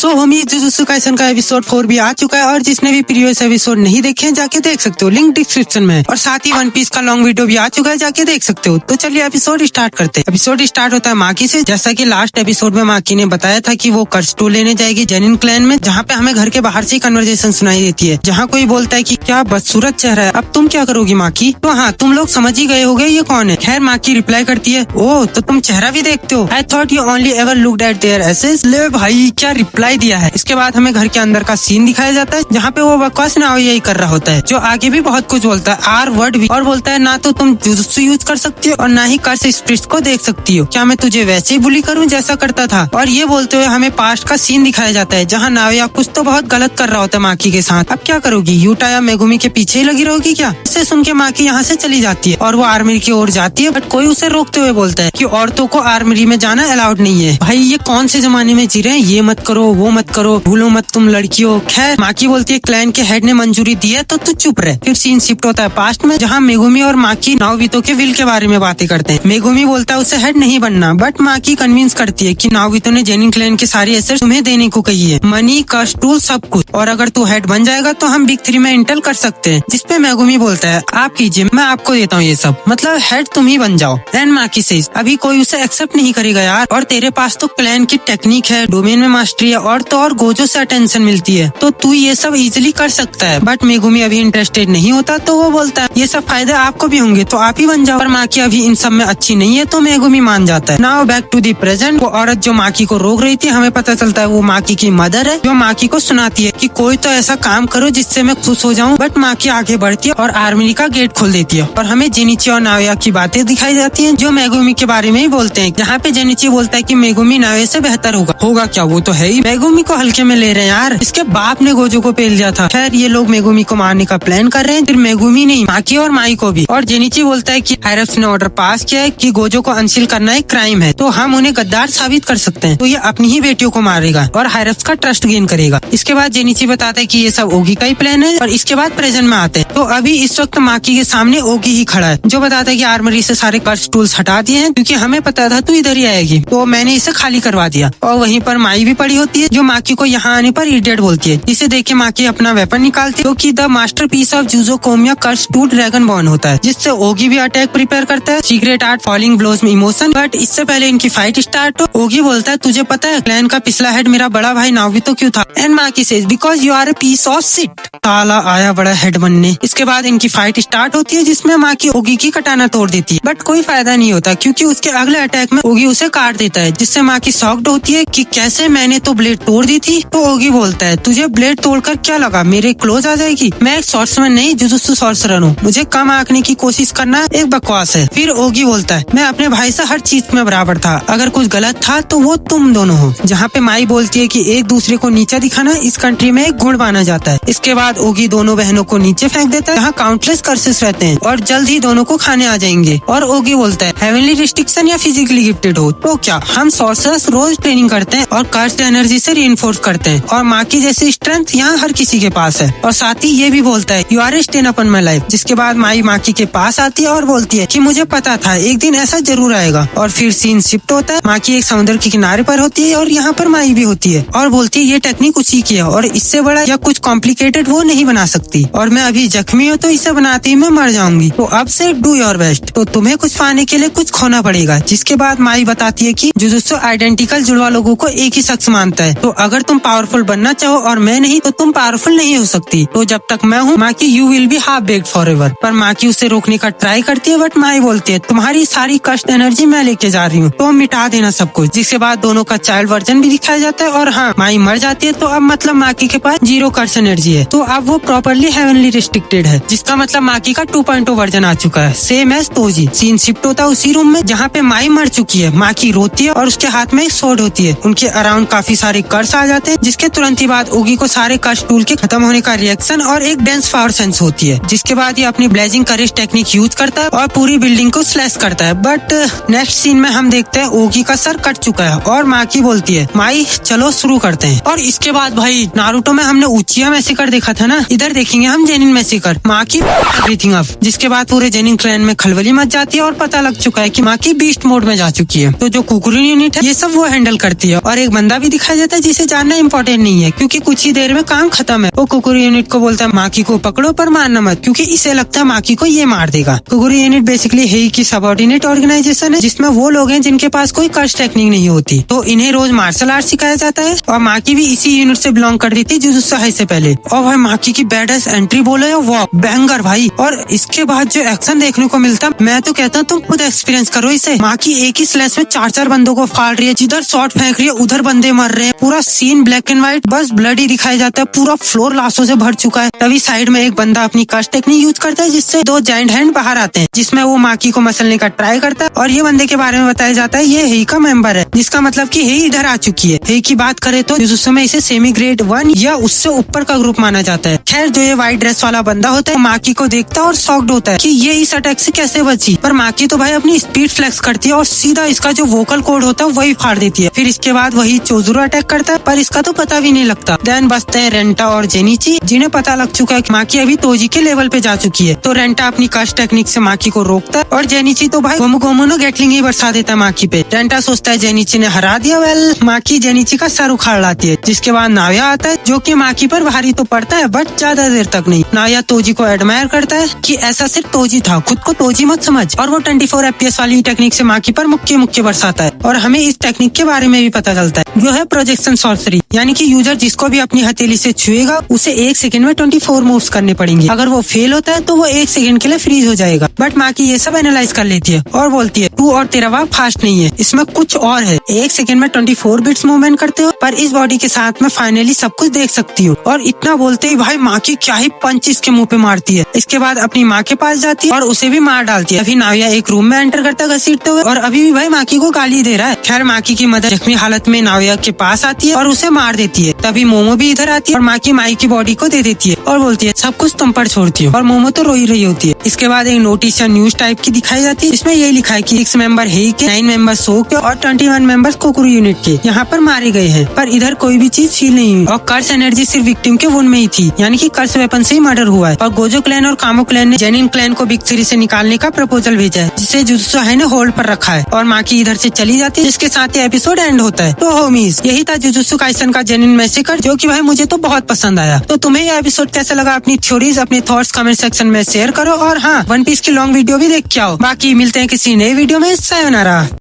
सो Homi jujutsu Kaisen का episode 4 भी आ चुका है और जिसने भी प्रीवियस एपिसोड नहीं देखे हैं जाके देख सकते हो, लिंक डिस्क्रिप्शन में। और साथ ही वन पीस का लॉन्ग वीडियो भी आ चुका है, जाके देख सकते हो। तो चलिए एपिसोड स्टार्ट करते हैं। एपिसोड स्टार्ट होता है माकी से। जैसा कि लास्ट एपिसोड में माकी ने बताया था कि वो कर्ज 2 लेने जाएगी जेनिन क्लैन में, जहाँ पे हमें घर के बाहर से कन्वर्सेशन सुनाई देती है, जहाँ कोई बोलता है कि क्या बदसूरत चेहरा है, अब तुम क्या करोगी माकी? तो हाँ, तुम लोग समझ ही गए होगे ये कौन है। खैर माकी रिप्लाई करती है, ओह तो तुम चेहरा भी देखते हो। I thought you only ever looked at their asses. ले भाई क्या रिप्लाई दिया है। इसके बाद हमें घर के अंदर का सीन दिखाया जाता है, जहाँ पे वो बकवास ना यही कर रहा होता है, जो आगे भी बहुत कुछ बोलता है, आर वर्ड भी, और बोलता है ना तो तुम जुजुत्सु यूज कर सकती हो और ना ही कर्स स्पिरिट्स को देख सकती हो। क्या मैं तुझे वैसे ही बुली करूँ जैसा करता था? और ये बोलते हुए हमें पास्ट का सीन दिखाया जाता है, जहाँ नाविया कुछ तो बहुत गलत कर रहा होता है माकी के साथ। अब क्या करोगी? यूटा या मेगुमी के पीछे ही लगी रहोगी क्या? इसे सुन के माकी यहाँ से चली जाती है और वो आर्मरी की ओर जाती है, बट कोई उसे रोकते हुए बोलता है कि औरतों को आर्मरी में जाना अलाउड नहीं है। भाई ये कौन से जमाने में जी रहे हैं, ये मत करो वो मत करो, भूलो मत तुम लड़की हो। खैर माकी बोलती है क्लैन के हेड ने मंजूरी दी है तो तू चुप रहे। फिर सीन शिफ्ट होता है पास्ट में, जहाँ मेगुमी और माकी नाओबितो के विल के बारे में बातें करते हैं। मेगुमी बोलता है उसे हेड नहीं बनना, बट माकी कन्विंस करती है कि नाओबितो ने जेनिन क्लैन के सारी एसेट्स तुम्हें देने को कही है, मनी कर्स टूल सब कुछ, और अगर तू हेड बन जाएगा तो हम बिग 3 में इंटर कर सकते हैं। जिसपे मेगुमी बोलता है आप कीजिए, मैं आपको देता हूँ ये सब, मतलब हेड तुम ही बन जाओ। एंड माकी सेज अभी कोई उसे एक्सेप्ट नहीं करेगा यार, और तेरे पास तो क्लैन की टेक्निक है, डोमेन में मास्टरी है, और तो और गोजो से अटेंशन मिलती है, तो तू ये सब इजीली कर सकता है। बट मेगुमी अभी इंटरेस्टेड नहीं होता, तो वो बोलता है ये सब फायदे आपको भी होंगे तो आप ही बन जाओ। पर माकी अभी इन सब में अच्छी नहीं है, तो मेगुमी मान जाता है। Now back to the present. वो औरत जो माकी को रोक रही थी, हमें पता चलता है वो माकी की मदर है, जो माकी को सुनाती है कि कोई तो ऐसा काम करो जिससे मैं खुश हो जाऊं। बट माकी आगे बढ़ती है और आर्मरी का गेट खोल देती है, और हमें जेनिची और नाविया की बातें दिखाई जाती हैं, जो मेगुमी के बारे में ही बोलते हैं। यहाँ पे जेनिची बोलता है कि मेगुमी नाविया से बेहतर होगा क्या? वो तो है ही, मेगुमी को हल्के में ले रहे हैं यार, इसके बाप ने गोजो को पेल दिया था। खैर ये लोग मेगुमी को मारने का प्लान कर रहे हैं, फिर मेगुमी नहीं माकी और माई को भी। और जेनिची बोलता है कि हायरप्स ने ऑर्डर पास किया है कि गोजो को अनसील करना एक क्राइम है, तो हम उन्हें गद्दार साबित कर सकते हैं, तो ये अपनी ही बेटियों को मारेगा और हायरप्स का ट्रस्ट गेन करेगा। इसके बाद जेनिची बताता है कि ये सब ओगी का ही प्लान है, और इसके बाद प्रेजेंट में आते हैं। तो अभी इस वक्त माकी के सामने ओगी ही खड़ा है, जो बताता है कि आर्मरी से सारे कर्स टूल्स हटा दिए हैं, क्योंकि हमें पता था तू इधर ही आएगी, तो मैंने इसे खाली करवा दिया। और वहीं पर माई भी पड़ी होती है, जो माकी को यहाँ आने पर इडियट बोलती है। इसे देख के माकी अपना वेपन निकालती है, जो कि the masterpiece of Jujo Komiya curse 2 dragon born होता है, जिससे ओगी भी अटैक प्रिपेयर करता है। सीक्रेट आर्ट फॉलिंग ब्लोज में इमोशन। बट इससे पहले इनकी फाइट स्टार्ट हो, ओगी बोलता है तुझे पता है क्लैन का पिछला हेड मेरा बड़ा भाई नाओबितो क्यों था? And Maki says because you are a piece of shit. साला आया बड़ा हेड बनने। इसके बाद इनकी फाइट स्टार्ट होती है, जिसमें माकी ओगी की कटाना तोड़ देती है, बट कोई फायदा नहीं होता, क्योंकि उसके अगले अटैक में ओगी उसे काट देता है, जिससे माकी शॉक्ड होती है कि कैसे, मैंने तो ब्लेड तोड़ दी थी। तो ओगी बोलता है तुझे ब्लेड तोड़कर क्या लगा, मेरे क्लोज आ जाएगी? मैं एक सॉर्समैन नहीं जुजुत्सु सॉर्सरर हूँ, मुझे कम आंकने की कोशिश करना एक बकवास है। फिर ओगी बोलता है मैं अपने भाई से हर चीज में बराबर था, अगर कुछ गलत था तो वो तुम दोनों हो। जहाँ पे माई बोलती है कि एक दूसरे को नीचा दिखाना इस कंट्री में एक गुण माना जाता है। इसके बाद ओगी दोनों बहनों को नीचे फेंक देता है, जहाँ काउंटलेस कर्सेस रहते हैं, और जल्द ही दोनों को खाने आ जाएंगे। और ओगी बोलता है हेवनली रिस्ट्रिक्शन या फिजिकली गिफ्टेड हो तो क्या, हम सॉर्सरर्स रोज ट्रेनिंग करते हैं और कर्स्ड एनर्जी से रीइंफोर्स करते हैं, और माकी जैसी स्ट्रेंथ यहाँ हर किसी के पास है। और साथ ही ये भी बोलता है you are a stain upon my life. जिसके बाद माई माकी के पास आती है और बोलती है कि मुझे पता था एक दिन ऐसा जरूर आएगा। और फिर सीन शिफ्ट होता है, माकी एक समुद्र के किनारे पर होती है, और यहाँ पर माई भी होती है, और बोलती है ये टेक्निक उसी की है, और इससे बड़ा या कुछ कॉम्प्लिकेटेड वो नहीं बना सकती, और मैं अभी जख्मी हूँ तो इसे बनाते ही मैं मर जाऊंगी, तो अब से डू योर बेस्ट। तो तुम्हें कुछ पाने के लिए कुछ खोना पड़ेगा। जिसके बाद माई बताती है कि जुजुत्सु आइडेंटिकल जुड़वा लोगों को एक ही शख्स मानता है, तो अगर तुम पावरफुल बनना चाहो और मैं नहीं, तो तुम पावरफुल नहीं हो सकती, तो जब तक मैं हूँ Maki you will be half baked forever. पर माकी उसे रोकने का ट्राई करती है, बट माई बोलती है तुम्हारी सारी कष्ट एनर्जी मैं लेके जा रही हूँ, तो मिटा देना सब कुछ। जिसके बाद दोनों का चाइल्ड वर्जन भी दिखाया जाता है, और हाँ माई मर जाती है, तो अब मतलब माकी के पास 0 कर्स एनर्जी है, तो अब वो प्रॉपर्ली हेवनली रिस्ट्रिक्टेड है, जिसका मतलब माकी का 2.0 वर्जन आ चुका है, same age Toji. Scene shift होता है उसी रूम में जहाँ पे माई मर चुकी है। माकी रोती है और उसके हाथ में एक स्वॉर्ड होती है, उनके अराउंड काफी सारे कर्स आ जाते हैं, जिसके तुरंत ही बाद ओगी को सारे कर्स टूल के खत्म होने का रिएक्शन और एक डेंस पावर सेंस होती है। जिसके बाद ये अपनी ब्लेजिंग करेज टेक्निक यूज करता है और पूरी बिल्डिंग को स्लैश करता है। बट नेक्स्ट सीन में हम देखते हैं ओगी का सर कट चुका है, और माकी बोलती है माई चलो शुरू करते हैं। और इसके बाद भाई नारुतो में हमने उचिया मैसेकर देखा था ना, इधर देखेंगे हम Zenin massacre. Maki everything up. जिसके बाद पूरे जेनिन क्लैन में खलबली मच जाती है, और पता लग चुका है कि माकी बीस्ट मोड में जा चुकी है, तो जो कुकुरुन यूनिट है ये सब वो हैंडल करती है। और एक बंदा भी दिखाई देता है है जिसे जानना इम्पोर्टेंट नहीं है, क्योंकि कुछ ही देर में काम खत्म है। वो कुकुरु यूनिट को बोलता है माकी को पकड़ो पर मारना मत, क्योंकि इसे लगता है माकी को ये मार देगा। कुकुरु यूनिट बेसिकली हेई की सबऑर्डिनेट ऑर्गेनाइजेशन है, जिसमें वो लोग हैं जिनके पास कोई कर्स टेक्निक नहीं होती, तो इन्हें रोज मार्शल आर्ट सिखाया जाता है। और माकी भी इसी यूनिट से बिलोंग करती थी जुजुत्सु हाई से पहले। और भाई माकी की बैडेस एंट्री बोले वो बैंगर भाई, और इसके बाद जो एक्शन देखने को मिलता, मैं तो कहता हूँ तुम खुद एक्सपीरियंस करो इसे। माकी एक ही स्लैश में 4-4 बंदों को फाड़ रही है, जिधर शॉट फेंक रही है उधर बंदे मर रहे हैं। पूरा सीन ब्लैक एंड व्हाइट, बस ब्लड ही दिखाया जाता है, पूरा फ्लोर लाशों से भर चुका है। तभी साइड में एक बंदा अपनी कर्स टेक्निक यूज करता है, जिससे 2 जायंट हैंड बाहर आते हैं, जिसमें वो माकी को मसलने का ट्राई करता है। और ये बंदे के बारे में बताया जाता है ये हेई का मेंबर है, जिसका मतलब कि हेई इधर आ चुकी है। हेई की बात करें तो जुजुत्सु में इसे सेमी ग्रेड 1 या उससे ऊपर का ग्रुप माना जाता है। खैर जो ये व्हाइट ड्रेस वाला बंदा होता है माकी को देखता है और शॉक्ड होता है कि ये इस अटैक से कैसे बची, पर माकी तो भाई अपनी स्पीड फ्लेक्स करती है और सीधा इसका जो वोकल कोड होता है वही फाड़ देती है। फिर इसके बाद वही चोजुरो अटैक करता है, पर इसका तो पता भी नहीं लगता। देन बचते हैं रेंटा और जेनिची, जिन्हें पता लग चुका है कि माकी अभी तोजी के लेवल पे जा चुकी है। तो रेंटा अपनी कर्स टेक्निक से माकी को रोकता है और जेनिची तो भाई गोमू गोमू नो गेटलिंग ही बरसा देता है माकी पे। रेंटा सोचता है जेनिची ने हरा दिया। वेल माकी जेनिची का सर उखाड़ लाती है, जिसके बाद नाविया आता है, जो कि माकी पर भारी तो पड़ता है बट ज्यादा देर तक नहीं। नाविया तोजी को एडमायर करता है कि ऐसा सिर्फ तोजी था, खुद को तोजी मत समझ। और वो 24 FPS वाली टेक्निक से माकी पर मुक्के बरसाता है। और हमें इस टेक्निक के बारे में भी पता चलता है, जो है प्रोजेक्शन सॉर्सरी, यानी कि यूजर जिसको भी अपनी हथेली से छुएगा उसे 1 सेकंड में 24 मूव्स करने पड़ेंगे। अगर वो फेल होता है तो वो 1 सेकंड के लिए फ्रीज हो जाएगा। बट माकी ये सब एनालाइज कर लेती है और बोलती है तू और तेरा बाप फास्ट नहीं है, इसमें कुछ और है। 1 सेकंड में 24 बिट्स मूवमेंट करते हो, पर इस बॉडी के साथ में फाइनली सब कुछ देख सकती हो। और इतना बोलते ही भाई माकी क्या ही पंच इसके मुंह पे मारती है। इसके बाद अपनी माँ के पास जाती है और उसे भी मार डालती है। अभी नाविया एक रूम में एंटर करता घसीटते हुए, और अभी भी भाई माकी को गाली दे रहा है। खैर माकी की मदर जख्मी हालत में नाविया के पास आती है और उसे मार देती है। तभी मोमो भी इधर आती है और माकी माई की बॉडी को दे देती है और बोलती है सब कुछ तुम पर छोड़ती हो। और मोमो तो रो ही रही होती है। इसके बाद एक नोटिस या न्यूज टाइप की दिखाई जाती है, इसमें यही लिखा है कि 6 मेंबर हेई के, 9 मेंबर सो के और 21 मेंबर्स कुकुरु यूनिट के यहाँ पर मारे गए हैं। पर इधर कोई भी चीज फील नहीं हुई और कर्स एनर्जी सिर्फ विक्टिम के वुंड में ही थी, यानी कि कर्स वेपन से ही मर्डर हुआ है। और गोजो क्लैन और कामो क्लैन ने जेनिन क्लैन को बिग 3 से निकालने का प्रपोजल भेजा है, जिसे जुजुत्सु हाई ने होल्ड पर रखा है। और माकी इधर से चली जाती है, जिसके साथ ही एपिसोड एंड होता है। तो होमीज यही था जुजुत्सु काइसन का जेनिन मैसेकर, जो कि भाई मुझे तो बहुत पसंद आया। तो तुम्हें ये एपिसोड कैसा लगा, अपनी थ्योरीज अपने थॉट्स कमेंट सेक्शन में शेयर करो। और हाँ, वन पीस की लॉन्ग वीडियो भी देख के आओ। बाकी मिलते हैं किसी नए वीडियो में। सायोनारा।